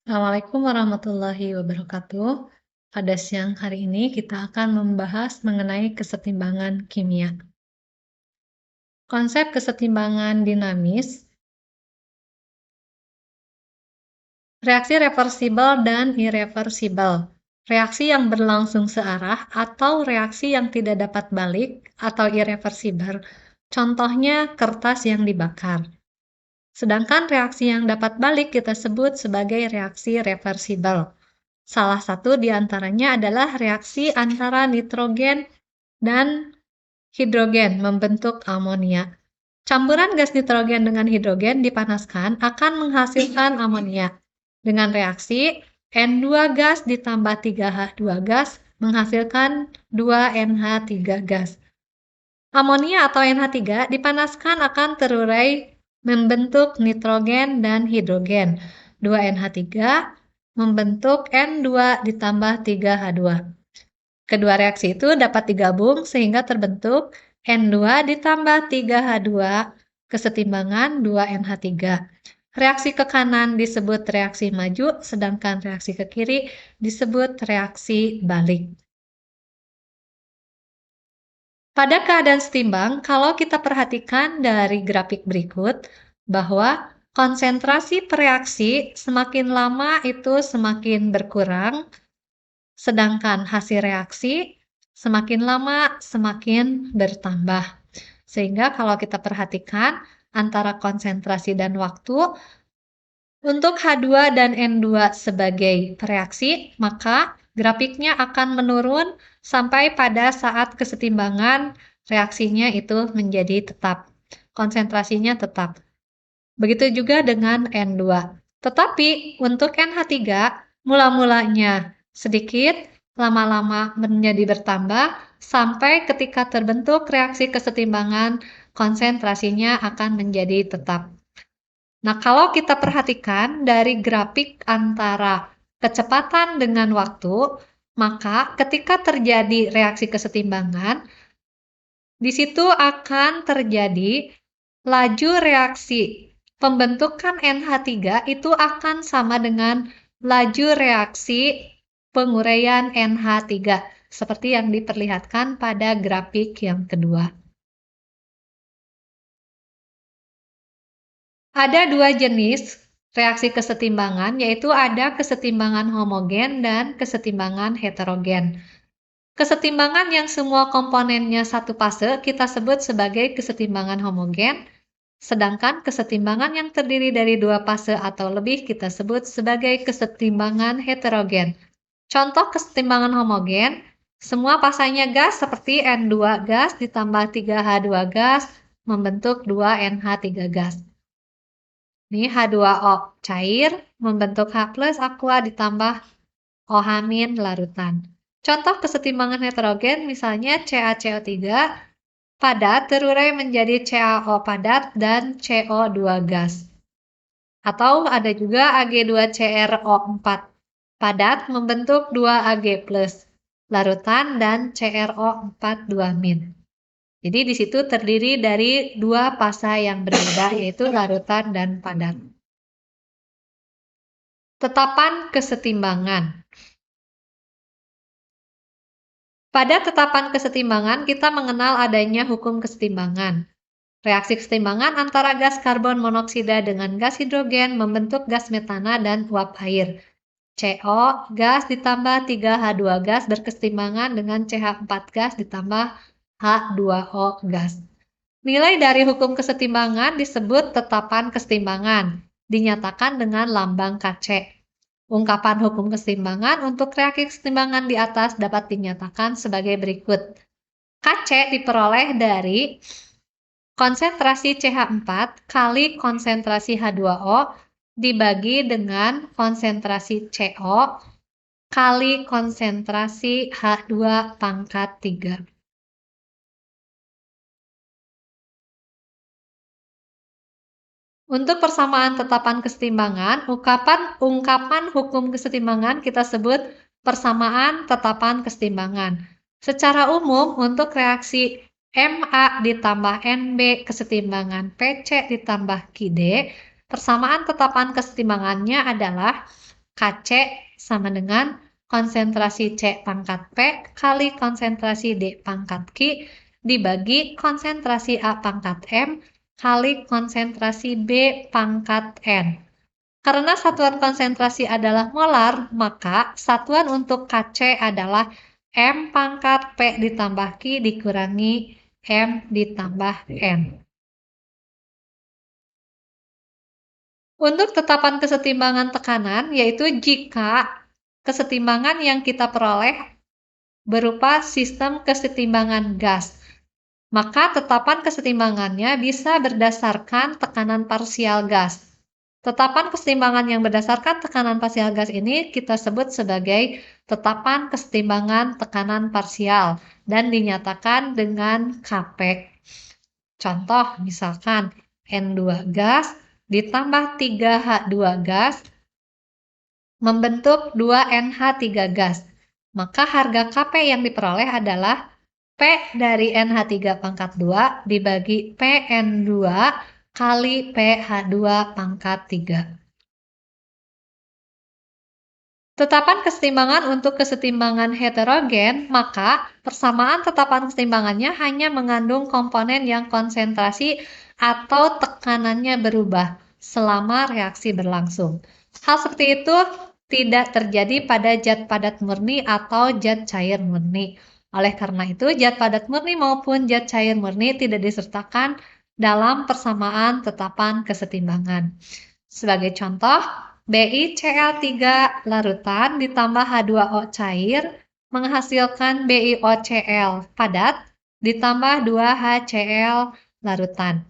Assalamualaikum warahmatullahi wabarakatuh. Pada siang hari ini kita akan membahas mengenai kesetimbangan kimia. Konsep kesetimbangan dinamis, reaksi reversibel dan irreversibel. Reaksi yang berlangsung searah atau reaksi yang tidak dapat balik atau irreversibel. Contohnya kertas yang dibakar. Sedangkan reaksi yang dapat balik kita sebut sebagai reaksi reversibel. Salah satu di antaranya adalah reaksi antara nitrogen dan hidrogen membentuk amonia. Campuran gas nitrogen dengan hidrogen dipanaskan akan menghasilkan amonia. Dengan reaksi N2 gas ditambah 3H2 gas menghasilkan 2NH3 gas. Amonia atau NH3 dipanaskan akan terurai membentuk nitrogen dan hidrogen. 2NH3 membentuk N2 ditambah 3H2. Kedua reaksi itu dapat digabung sehingga terbentuk N2 ditambah 3H2 kesetimbangan 2NH3. Reaksi ke kanan disebut reaksi maju, sedangkan reaksi ke kiri disebut reaksi balik. Pada keadaan setimbang, kalau kita perhatikan dari grafik berikut, bahwa konsentrasi per reaksi semakin lama itu semakin berkurang, sedangkan hasil reaksi semakin lama semakin bertambah. Sehingga kalau kita perhatikan antara konsentrasi dan waktu, untuk H2 dan N2 sebagai reaksi, maka grafiknya akan menurun sampai pada saat kesetimbangan reaksinya itu menjadi tetap. Konsentrasinya tetap. Begitu juga dengan N2. Tetapi untuk NH3, mula-mulanya sedikit, lama-lama menjadi bertambah, sampai ketika terbentuk reaksi kesetimbangan, konsentrasinya akan menjadi tetap. Nah, kalau kita perhatikan dari grafik antara kecepatan dengan waktu, maka ketika terjadi reaksi kesetimbangan, di situ akan terjadi laju reaksi pembentukan NH3 itu akan sama dengan laju reaksi penguraian NH3, seperti yang diperlihatkan pada grafik yang kedua. Ada dua jenis reaksi kesetimbangan, yaitu ada kesetimbangan homogen dan kesetimbangan heterogen. Kesetimbangan yang semua komponennya satu fase kita sebut sebagai kesetimbangan homogen, sedangkan kesetimbangan yang terdiri dari dua fase atau lebih kita sebut sebagai kesetimbangan heterogen. Contoh kesetimbangan homogen, semua fasanya gas seperti N2 gas ditambah 3H2 gas membentuk 2NH3 gas. Ini H2O cair membentuk H+ aqua ditambah OH- larutan. Contoh kesetimbangan heterogen misalnya CaCO3 padat terurai menjadi CaO padat dan CO2 gas. Atau ada juga Ag2CrO4 padat membentuk 2Ag+, larutan dan CrO4 2-. Jadi di situ terdiri dari dua fasa yang berbeda, yaitu larutan dan padat. Tetapan kesetimbangan. Pada tetapan kesetimbangan, kita mengenal adanya hukum kesetimbangan. Reaksi kesetimbangan antara gas karbon monoksida dengan gas hidrogen membentuk gas metana dan uap air. CO gas ditambah 3H2 gas berkesetimbangan dengan CH4 gas ditambah H2O gas. Nilai dari hukum kesetimbangan disebut tetapan kesetimbangan, dinyatakan dengan lambang Kc. Ungkapan hukum kesetimbangan untuk reaksi kesetimbangan di atas dapat dinyatakan sebagai berikut. Kc diperoleh dari konsentrasi CH4 kali konsentrasi H2O dibagi dengan konsentrasi CO kali konsentrasi H2 pangkat 3. Untuk persamaan tetapan kesetimbangan, ungkapan hukum kesetimbangan kita sebut persamaan tetapan kesetimbangan. Secara umum, untuk reaksi Ma ditambah Nb kesetimbangan Pc ditambah Qd, persamaan tetapan kesetimbangannya adalah Kc sama dengan konsentrasi C pangkat P kali konsentrasi D pangkat Q dibagi konsentrasi A pangkat M kali konsentrasi B pangkat N. Karena satuan konsentrasi adalah molar, maka satuan untuk Kc adalah M pangkat P ditambah Q dikurangi M ditambah N. Untuk tetapan kesetimbangan tekanan, yaitu jika kesetimbangan yang kita peroleh berupa sistem kesetimbangan gas, maka tetapan kesetimbangannya bisa berdasarkan tekanan parsial gas. Tetapan kesetimbangan yang berdasarkan tekanan parsial gas ini kita sebut sebagai tetapan kesetimbangan tekanan parsial dan dinyatakan dengan Kp. Contoh misalkan N2 gas ditambah 3H2 gas membentuk 2NH3 gas. Maka harga Kp yang diperoleh adalah P dari NH3 pangkat 2 dibagi PN2 kali PH2 pangkat 3. Tetapan kesetimbangan untuk kesetimbangan heterogen, maka persamaan tetapan kesetimbangannya hanya mengandung komponen yang konsentrasi atau tekanannya berubah selama reaksi berlangsung. Hal seperti itu tidak terjadi pada zat padat murni atau zat cair murni. Oleh karena itu, zat padat murni maupun zat cair murni tidak disertakan dalam persamaan tetapan kesetimbangan. Sebagai contoh, BiCl3 larutan ditambah H2O cair menghasilkan BiOCl padat ditambah 2HCl larutan.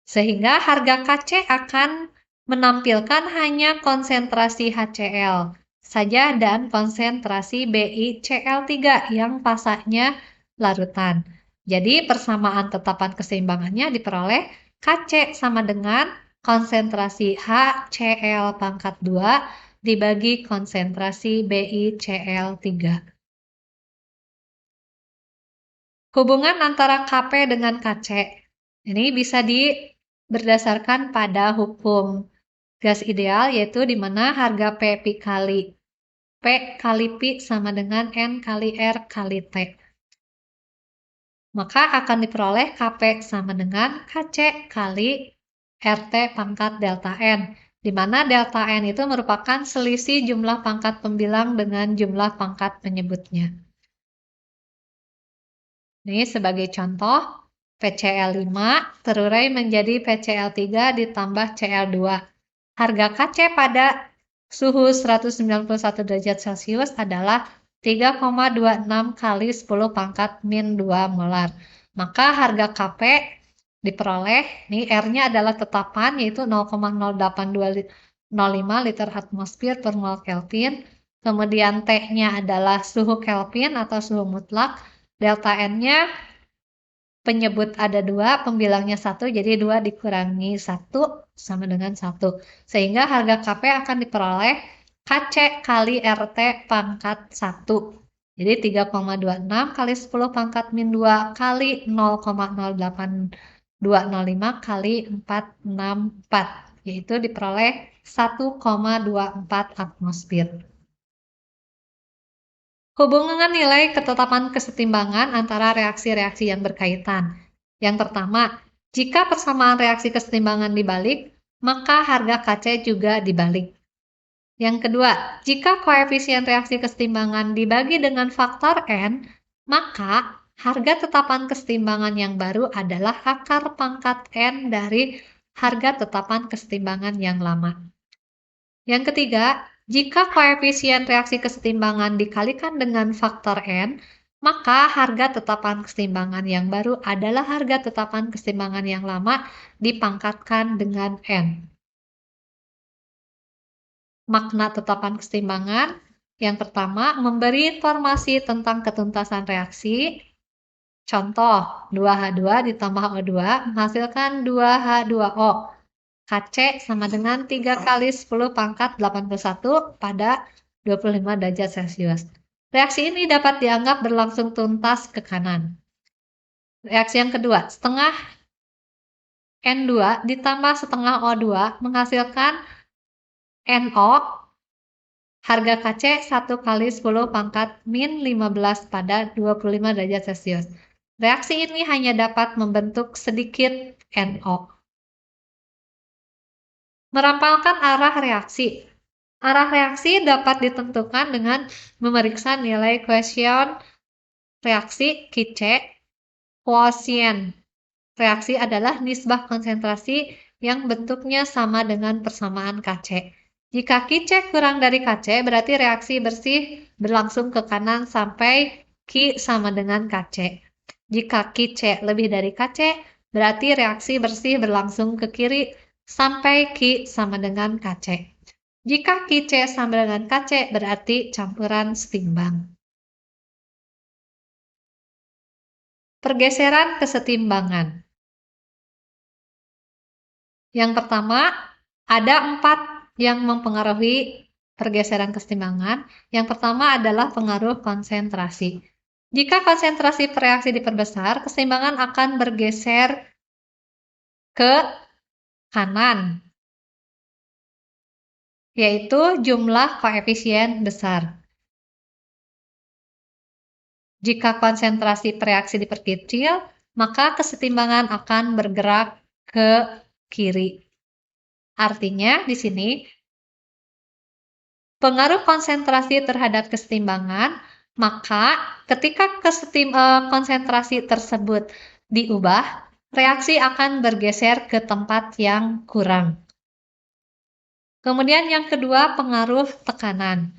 Sehingga harga Kc akan menampilkan hanya konsentrasi HCl saja dan konsentrasi BiCl3 yang fasanya larutan. Jadi persamaan tetapan keseimbangannya diperoleh Kc sama dengan konsentrasi HCl pangkat 2 dibagi konsentrasi BiCl3. Hubungan antara Kp dengan Kc ini bisa berdasarkan pada hukum gas ideal, yaitu di mana harga P kali P sama dengan N kali R kali T. Maka akan diperoleh Kp sama dengan Kc kali RT pangkat delta N, di mana delta N itu merupakan selisih jumlah pangkat pembilang dengan jumlah pangkat penyebutnya. Ini sebagai contoh, PCl5 terurai menjadi PCl3 ditambah Cl2. Harga Kc pada suhu 191 derajat Celcius adalah 3,26 kali 10 pangkat min 2 molar. Maka harga Kp diperoleh, ini R-nya adalah tetapan yaitu 0,08205 liter atmosfer per mol Kelvin. Kemudian T-nya adalah suhu Kelvin atau suhu mutlak. Delta N-nya penyebut ada 2, pembilangnya 1, jadi 2 dikurangi 1 sama dengan 1. Sehingga harga Kp akan diperoleh Kc kali RT pangkat 1. Jadi 3,26 kali 10 pangkat min 2 kali 0,08205 kali 464, yaitu diperoleh 1,24 atmosfer. Hubungan nilai ketetapan kesetimbangan antara reaksi-reaksi yang berkaitan. Yang pertama, jika persamaan reaksi kesetimbangan dibalik, maka harga Kc juga dibalik. Yang kedua, jika koefisien reaksi kesetimbangan dibagi dengan faktor N, maka harga tetapan kesetimbangan yang baru adalah akar pangkat N dari harga tetapan kesetimbangan yang lama. Yang ketiga, jika koefisien reaksi kesetimbangan dikalikan dengan faktor N, maka harga tetapan kesetimbangan yang baru adalah harga tetapan kesetimbangan yang lama dipangkatkan dengan N. Makna tetapan kesetimbangan, yang pertama, memberi informasi tentang ketuntasan reaksi. Contoh, 2H2 ditambah O2 menghasilkan 2H2O. Kc sama dengan 3 kali 10 pangkat 81 pada 25 derajat Celcius. Reaksi ini dapat dianggap berlangsung tuntas ke kanan. Reaksi yang kedua, setengah N2 ditambah setengah O2 menghasilkan NO Harga Kc 1 kali 10 pangkat min 15 pada 25 derajat Celcius. Reaksi ini hanya dapat membentuk sedikit NO. Merampalkan arah reaksi. Arah reaksi dapat ditentukan dengan memeriksa nilai kuesion reaksi Kc. Kuosien reaksi adalah nisbah konsentrasi yang bentuknya sama dengan persamaan Kc. Jika Kc kurang dari Kc, berarti reaksi bersih berlangsung ke kanan sampai Ki sama dengan Kc. Jika Kc lebih dari Kc, berarti reaksi bersih berlangsung ke kiri sampai Ki sama dengan Kc. Jika Kc sama dengan Kc, berarti campuran setimbang. Pergeseran kesetimbangan. Yang pertama, ada 4 yang mempengaruhi pergeseran kesetimbangan. Yang pertama adalah pengaruh konsentrasi. Jika konsentrasi reaksi diperbesar, kesetimbangan akan bergeser ke kanan, yaitu jumlah koefisien besar. Jika konsentrasi reaksi diperkecil, maka kesetimbangan akan bergerak ke kiri. Artinya di sini pengaruh konsentrasi terhadap kesetimbangan, maka ketika konsentrasi tersebut diubah, reaksi akan bergeser ke tempat yang kurang. Kemudian yang kedua, pengaruh tekanan.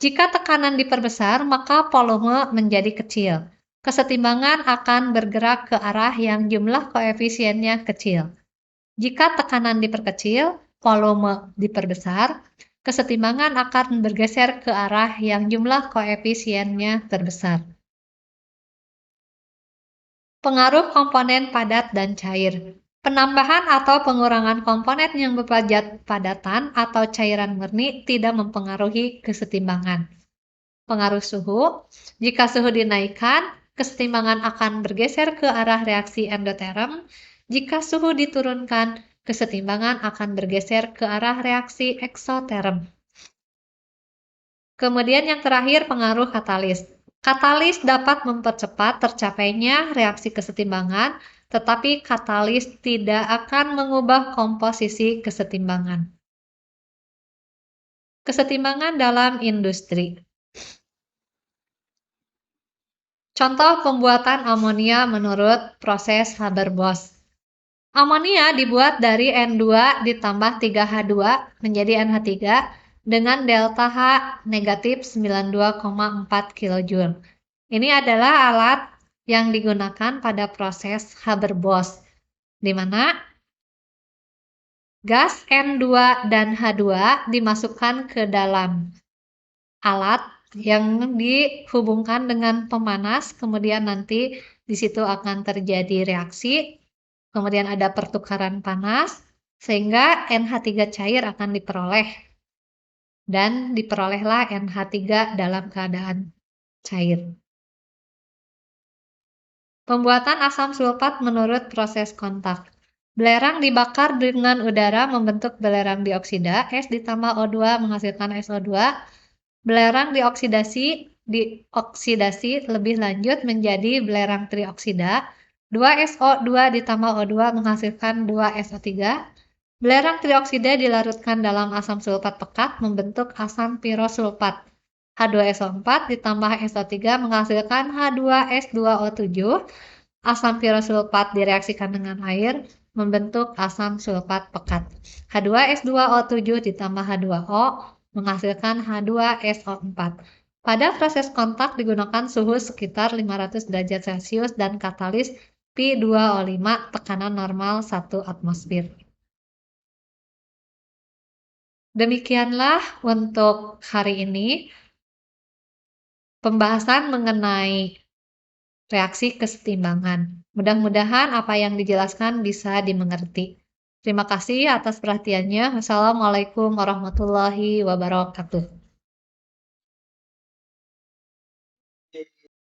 Jika tekanan diperbesar, maka volume menjadi kecil. Kesetimbangan akan bergerak ke arah yang jumlah koefisiennya kecil. Jika tekanan diperkecil, volume diperbesar, kesetimbangan akan bergeser ke arah yang jumlah koefisiennya terbesar. Pengaruh komponen padat dan cair. Penambahan atau pengurangan komponen yang berupa padatan atau cairan murni tidak mempengaruhi kesetimbangan. Pengaruh suhu. Jika suhu dinaikkan, kesetimbangan akan bergeser ke arah reaksi endoterm. Jika suhu diturunkan, kesetimbangan akan bergeser ke arah reaksi eksoterm. Kemudian yang terakhir, pengaruh katalis. Katalis dapat mempercepat tercapainya reaksi kesetimbangan, tetapi katalis tidak akan mengubah komposisi kesetimbangan. Kesetimbangan dalam industri. Contoh pembuatan amonia menurut proses Haber-Bosch. Amonia dibuat dari N2 ditambah 3H2 menjadi NH3 dengan delta H negatif 92,4 kJ. Ini adalah alat yang digunakan pada proses Haber-Bosch, di mana gas N2 dan H2 dimasukkan ke dalam alat yang dihubungkan dengan pemanas, kemudian nanti di situ akan terjadi reaksi, kemudian ada pertukaran panas, sehingga NH3 cair akan diperoleh, dan diperolehlah NH3 dalam keadaan cair. Pembuatan asam sulfat menurut proses kontak. Belerang dibakar dengan udara membentuk belerang dioksida, S ditambah O2 menghasilkan SO2. Belerang dioksidasi lebih lanjut menjadi belerang trioksida. 2SO2 ditambah O2 menghasilkan 2SO3. Belerang trioksida dilarutkan dalam asam sulfat pekat membentuk asam pirosulfat. H2SO4 ditambah SO3 menghasilkan H2S2O7. Asam pirosulfat direaksikan dengan air membentuk asam sulfat pekat. H2S2O7 ditambah H2O menghasilkan H2SO4. Pada proses kontak digunakan suhu sekitar 500 derajat Celcius dan katalis P2O5 tekanan normal 1 atmosfer. Demikianlah untuk hari ini pembahasan mengenai reaksi kesetimbangan. Mudah-mudahan apa yang dijelaskan bisa dimengerti. Terima kasih atas perhatiannya. Wassalamualaikum warahmatullahi wabarakatuh.